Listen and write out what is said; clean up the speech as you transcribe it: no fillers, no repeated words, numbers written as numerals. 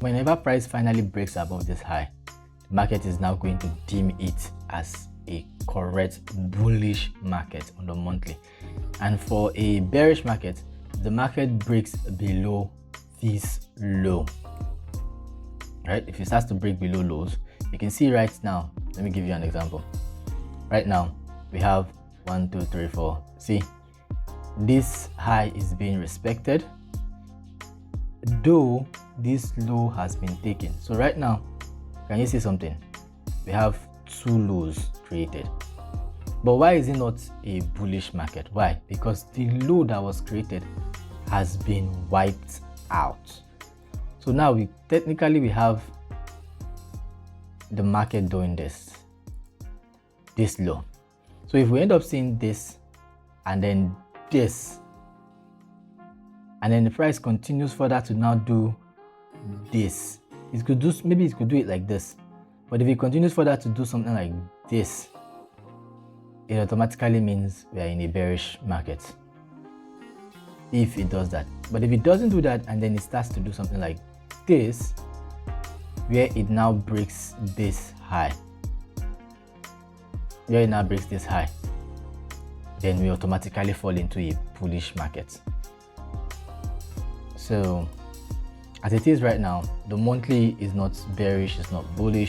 Whenever price finally breaks above this high, the market is now going to deem it as a correct bullish market on the monthly. And for a bearish market, the market breaks below this low. Right? If it starts to break below lows, you can see right now, let me give you an example. Right now, we have 1, 2, 3, 4. See, this high is being respected, though this low has been taken. So right now, can you see something? We have 2 lows created. But why is it not a bullish market? Why? Because the low that was created has been wiped out. So now we have the market doing this low. So if we end up seeing this and then this, and then the price continues further to now do this, maybe it could do it like this. But if it continues further to do something like this, it automatically means we are in a bearish market. If it does that. But if it doesn't do that and then it starts to do something like this, where it now breaks this high, then we automatically fall into a bullish market. So as it is right now, the monthly is not bearish, it's not bullish,